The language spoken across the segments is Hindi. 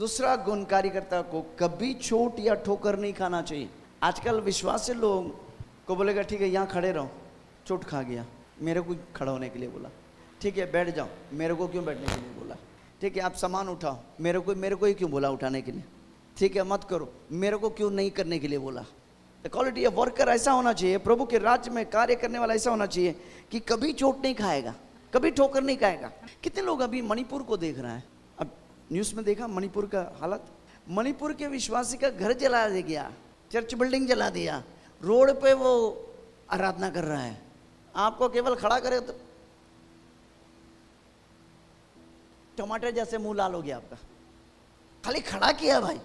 दूसरा गुण, कार्यकर्ता को कभी चोट या ठोकर नहीं खाना चाहिए। आजकल विश्वासी लोग को बोलेगा ठीक है यहाँ खड़े रहो, चोट खा गया, मेरे को खड़ा होने के लिए बोला, ठीक है बैठ जाओ, मेरे को क्यों बैठने के लिए बोला, ठीक है आप सामान उठाओ, मेरे को ही क्यों बोला उठाने के लिए, ठीक है मत करो, मेरे को क्यों नहीं करने के लिए बोला। द क्वालिटी ऑफ वर्कर ऐसा होना चाहिए, प्रभु के राज्य में कार्य करने वाला ऐसा होना चाहिए कि कभी चोट नहीं खाएगा, कभी ठोकर नहीं खाएगा। कितने लोग अभी मणिपुर को देख रहे हैं, अब न्यूज़ में देखा मणिपुर का हालत, मणिपुर के विश्वासी का घर जला गया, चर्च बिल्डिंग जला दिया, रोड पे वो आराधना कर रहा है, आपको केवल खड़ा करे तो टमाटर जैसे मुंह लाल हो गया आपका, खाली खड़ा किया भाई।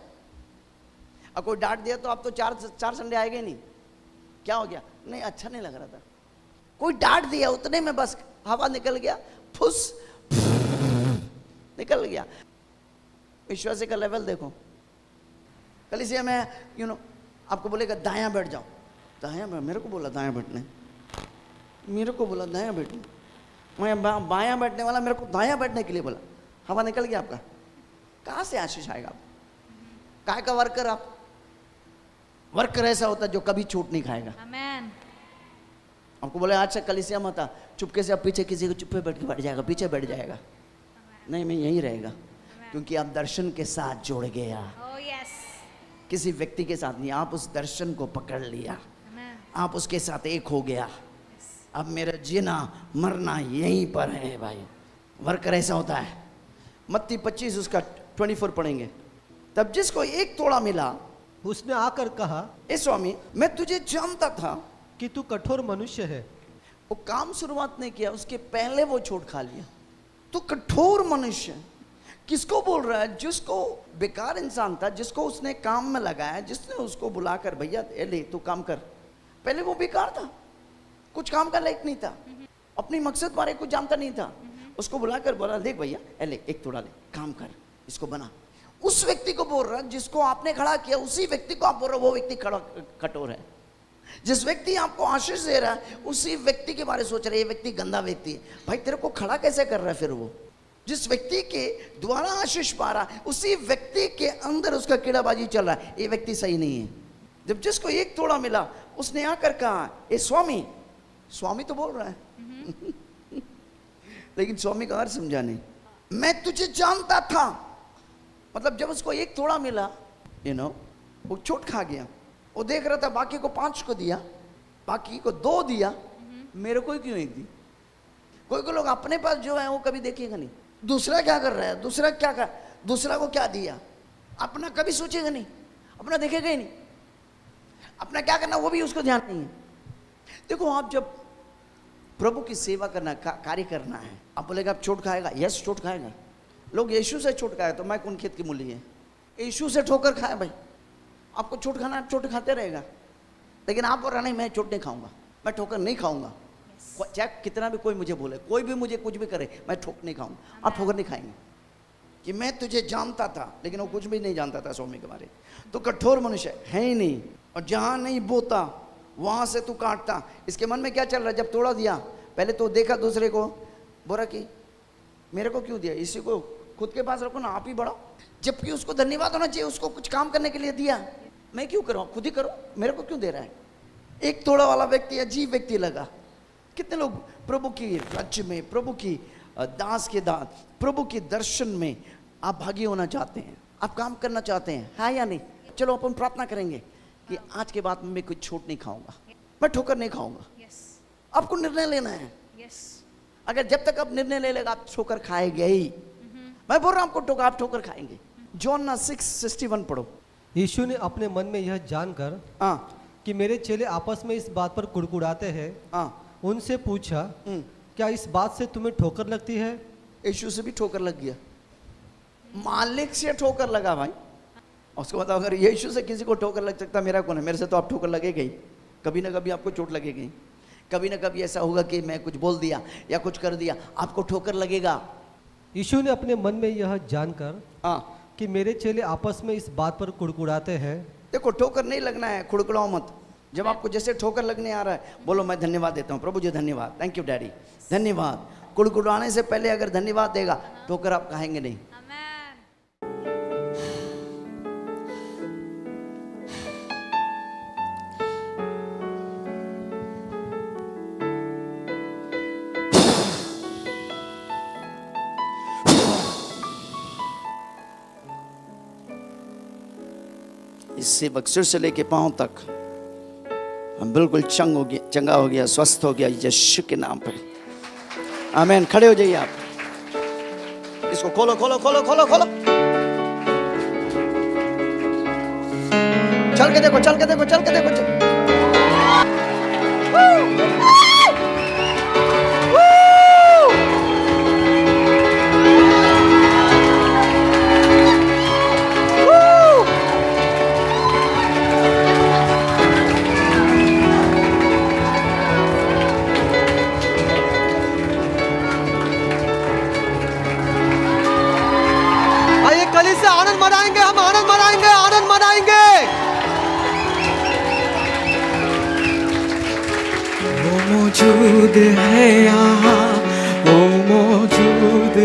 अब कोई डांट दिया तो आप तो चार संडे आएंगे नहीं, क्या हो गया, नहीं अच्छा नहीं लग रहा था, कोई डांट दिया उतने में बस हवा निकल गया, फुस निकल गया। विश्वासी का लेवल देखो, कलीसिया में आपको बोलेगा दायां बैठ जाओ, दायां, मेरे को बोला दायां बैठने, मेरे को बोला दायां बैठने, मैं बायां बैठने वाला मेरे को दायां बैठने के लिए बोला, हवा निकल गया आपका, कहाँ से आशीष आएगा। आप काय का वर्कर, आप वर्कर ऐसा होता है जो कभी चोट नहीं खाएगा। आमेन। आपको बोले आज से कलीसिया मत आ, चुपके से आप पीछे किसी को चुप्पे बैठ जाएगा, पीछे बैठ जाएगा, नहीं मैं यहीं रहेगा, क्योंकि आप दर्शन के साथ जुड़ गया। किसी व्यक्ति के साथ नहीं, आप उस दर्शन को पकड़ लिया, आप उसके साथ एक हो गया। अब मेरा जीना मरना यहीं पर है भाई। वर्कर ऐसा होता है। मत्ती 25 उसका 24 पढ़ेंगे। तब जिसको एक तोड़ा मिला उसने आकर कहा, ए स्वामी मैं तुझे जानता था कि तू कठोर मनुष्य है। वो काम शुरुआत नहीं किया, उसके पहले वो चोट खा लिया। तू कठोर मनुष्य किसको बोल रहा है? जिसको बेकार इंसान था, जिसको उसने काम में लगाया, जिसने उसको बुलाकर भैया ले तू काम कर, पहले वो बेकार था, कुछ काम का लायक नहीं था, अपनी मकसद बारे कुछ जानता नहीं था, उसको बुलाकर बोला देख भैया ले एक तोड़ा ले, काम कर, इसको बना। उस व्यक्ति को बोल रहा जिसको आपने खड़ा किया, उसी व्यक्ति को आप बोल रहे हो वो व्यक्ति कठोर है। जिस व्यक्ति आपको आशीष दे रहा है उसी व्यक्ति के बारे में सोच रहे ये व्यक्ति गंदा व्यक्ति है। भाई तेरे को खड़ा कैसे कर रहा है? फिर वो जिस व्यक्ति के द्वारा आशीष पा रहा है उसी व्यक्ति के अंदर उसका कीड़ाबाजी चल रहा है, ये व्यक्ति सही नहीं है। जब जिसको एक तोड़ा मिला उसने आकर कहा ए स्वामी, स्वामी तो बोल रहा है लेकिन स्वामी का अर्थ समझा नहीं। मैं तुझे जानता था, मतलब जब उसको एक तोड़ा मिला वो चोट खा गया। वो देख रहा था बाकी को 5 को दिया, बाकी को 2 दिया, मेरे को ही क्यों 1 दी? कोई लोग अपने पास जो है वो कभी देखेगा नहीं, दूसरा क्या कर रहा है, दूसरा को क्या दिया, अपना कभी सोचेगा नहीं, अपना देखेगा ही नहीं, अपना क्या करना वो भी उसको ध्यान नहीं है। देखो आप जब प्रभु की सेवा करना, कार्य करना है, आप बोलेगा आप चोट खाएगा, यस चोट खाएगा। लोग यीशु से चोट खाए तो मैं कौन खेत की मूली है, यीशु से ठोकर खाए भाई। आपको चोट खाना, चोट खाते रहेगा, लेकिन आप बोल रहा नहीं मैं चोट नहीं खाऊंगा, मैं ठोकर नहीं खाऊंगा, चाहे कितना भी कोई मुझे बोले, कोई भी मुझे कुछ भी करे, मैं ठोकर नहीं खाऊंगा। आप ठोकर नहीं खाएंगे कि मैं तुझे जानता था, लेकिन वो कुछ भी नहीं जानता था स्वामी के बारे। तो कठोर मनुष्य है ही नहीं, और जहां नहीं बोता वहां से तू काटता। इसके मन में क्या चल रहा है? जब तोड़ा दिया पहले तो देखा दूसरे को, बोला कि मेरे को क्यों दिया, इसी को खुद के पास रखो ना, आप ही बढ़ाओ। जबकि उसको धन्यवाद होना चाहिए, उसको कुछ काम करने के लिए दिया, मैं क्यों करूँ, खुद ही करो, मेरे को क्यों दे रहा है? एक तोड़ा वाला व्यक्ति अजीब व्यक्ति लगा। कितने लोग प्रभु की राज्य में, प्रभु की दास के दास, प्रभु के दर्शन में आप भागी होना चाहते हैं, आप काम करना चाहते हैं, हाँ या नहीं? चलो अपन प्रार्थना करेंगे कि आज के बाद मैं कुछ छूट नहीं खाऊंगा, मैं ठोकर नहीं खाऊंगा। आपको निर्णय लेना है। अगर जब तक आप निर्णय ले लेगा आप ठोकर खाएंगे ही। मैं बोल रहा हूं आपको ठोकर, आप ठोकर खाएंगे। जॉन 6:61 पढ़ो। यीशु ने अपने मन में यह जानकर कि मेरे चेले आपस में इस बात पर कुड़कुड़ाते हैं, उनसे पूछा क्या इस बात से तुम्हें ठोकर लगती है? यीशु से भी ठोकर लग गया, मालिक से ठोकर लगा भाई। उसको बताओ अगर यीशु से किसी को ठोकर लग सकता मेरा कौन है? मेरे से तो आप ठोकर लगेगा ही, कभी ना कभी आपको चोट लगेगी, कभी ना कभी ऐसा होगा कि मैं कुछ बोल दिया या कुछ कर दिया, आपको ठोकर लगेगा। यीशु ने अपने मन में यह जानकर कि मेरे चेले आपस में इस बात पर कुड़कुड़ाते हैं। देखो ठोकर नहीं लगना है, कुड़कुड़ाओ मत। जब आपको जैसे ठोकर लगने आ रहा है बोलो मैं धन्यवाद देता हूँ प्रभु जी, धन्यवाद, थैंक यू डैडी, धन्यवाद। कुड़कुड़ाने से पहले अगर धन्यवाद देगा ठोकर आप खाएंगे नहीं। इससे वक्त सिर से लेके पांव तक हम बिल्कुल चंगा हो गया, स्वस्थ हो गया यीशु के नाम पर। आमीन। खड़े हो जाइए आप। इसको खोलो खोलो खोलो खोलो खोलो। चल के देखो, चल के देखो, चल के देखो, चल। आइए कलीसिया आनंद मनाएंगे, हम आनंद मनाएंगे, आनंद मनाएंगे। वो मौजूद है यहाँ, वो मौजूद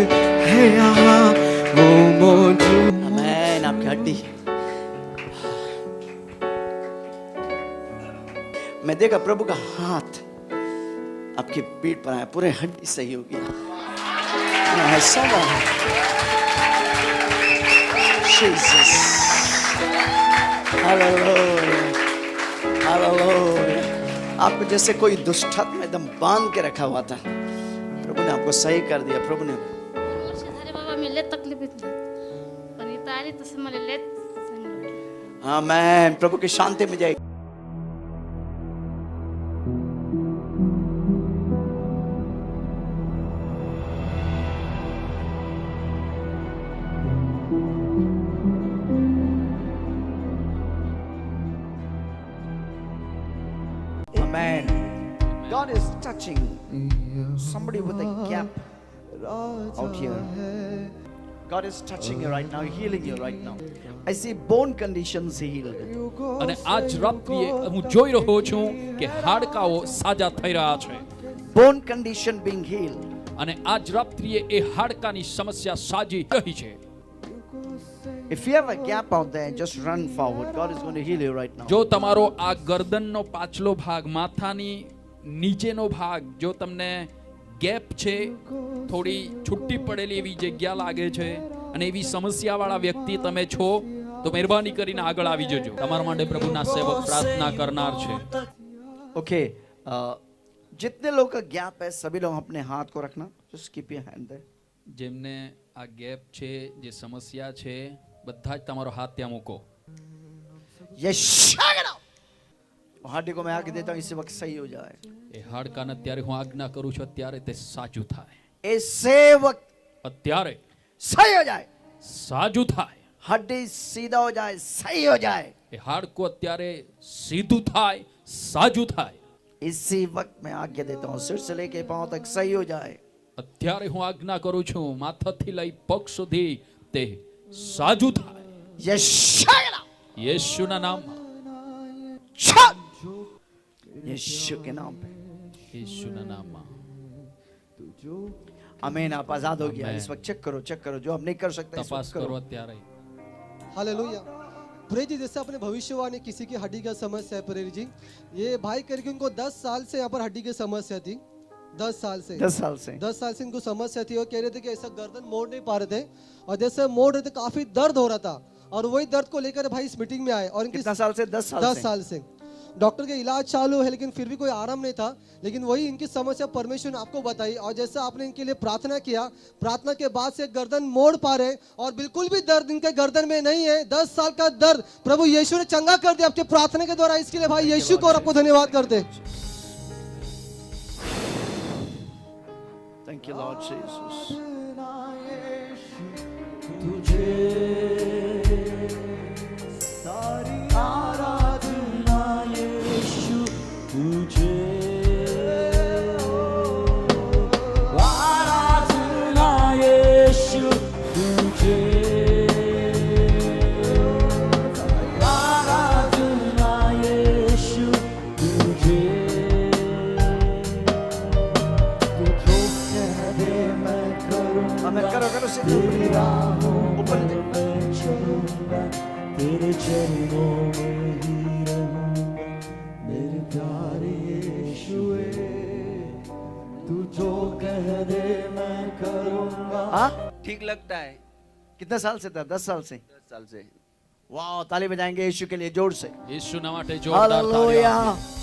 है यहाँ, वो मौजूद। आमीन। आपकी हड्डी, मैं देखा प्रभु का हाथ आपकी पीठ पर आया, पूरे हड्डी सही हो गया। ऐसा जीसस, हालेलुया, हालेलुया। आपको जैसे कोई दुष्टात्मा में एकदम बांध के रखा हुआ था, प्रभु ने आपको सही कर दिया। प्रभु ने अरे बाबा मी लय तकलीफीत पण इथं आली तसं मला लय चांगलं वाटलं. आमीन। प्रभु की शांति में जाएगी। Amen. God is touching somebody with a gap out here. God is touching you right now, healing you right now. I see bone conditions healed. અને આજ રાત્રિએ હું જોઈ રહ્યો છું કે હાડકાઓ સાજા થઈ રહ્યા છે. Bone condition being healed. અને આજ રાત્રિએ એ હાડકાની સમસ્યા સાજી રહી છે. If you have a gap out there, just run forward. God is going to heal you right now. જો તમારો આ ગરદનનો પાછલો ભાગ, માથાની નીચેનો ભાગ, જો તમને ગેપ છે, થોડી છૂટી પડેલી એવી જગ્યા લાગે છે અને એવી સમસ્યાવાળા વ્યક્તિ તમે છો, તો મહેરબાની કરીને આગળ આવી જજો. તમારા માટે પ્રભુના સેવક પ્રાર્થના કરનાર છે. Okay. जितने लोग का गैप है, सभी लोग अपने हाथ को रखना. Just keep your hand there. જેમને આ ગેપ છે, જે સમસ્યા છે, બધા જ તમારો હાથ ત્યાં મૂકો. हड्डी को मैं आके देता हूँ, इसी वक्त सही हो जाए. એ હાડકાને અત્યારે હું આજ્ઞા કરું છું, અત્યારે તે સાજું થાય. इसी वक्त અત્યારે सही हो जाए. સાજું થાય. हड्डी सीधा हो जाए, सही हो जाए. એ હાડકું અત્યારે સીધું થાય, સાજું થાય. इसी वक्त मैं आज्ञा देता हूँ, सिर से लेके पांव तक सही हो जाए. અત્યારે હું આજ્ઞા કરું છું, માથાથી લઈ પગ સુધી તે સાજું થાય. યેશુના નામમાં, यीशु के नाम पे. યેશુના નામમાં. आमीन. आप आजाद हो गया. आमीन. इस वक्त चेक करो, जो हम नहीं कर सकते इस તપાસ वक्त કરો करो. અત્યારે. हालेलुया। प्रेरी जी, जैसे आपने भविष्यवाणी किसी की हड्डी का समस्या है प्रेरी जी, ये भाई करके उनको 10 साल से यहाँ पर हड्डी की समस्या थी. 10 साल से 10 साल से 10 साल से इनको समस्या थी और कह रहे थे कि ऐसा गर्दन मोड़ नहीं पा रहे थे और जैसे मोड़ रहे थे काफी दर्द हो रहा था और वही दर्द को लेकर भाई इस मीटिंग में आए और इनकी कितना साल से? 10 साल 10 साल से डॉक्टर के इलाज चालू है लेकिन फिर भी कोई आराम नहीं था, लेकिन वही इनकी समस्या परमेश्वर ने आपको बताई और जैसे आपने इनके लिए प्रार्थना किया, प्रार्थना के बाद से गर्दन मोड़ पा रहे और बिल्कुल भी दर्द इनके गर्दन में नहीं है. 10 साल का दर्द प्रभु यीशु ने चंगा कर दिया आपके प्रार्थना के द्वारा. इसके लिए भाई यीशु को और आपको धन्यवाद करते. Thank you, Lord Jesus. आमीन. करो सीधे ऊपर तेरे चरणों में ही रहूंगा मेरे प्यारे यीशुए, तू जो कह दे मैं करूंगा. हाँ, ठीक लगता है. कितने साल से था? 10 साल से. 10 साल से वाह, ताली बजाएंगे यीशु के लिए जोर से। యేసుના માટે જોરદાર તાળીઓ हालेलुया। આપીએ.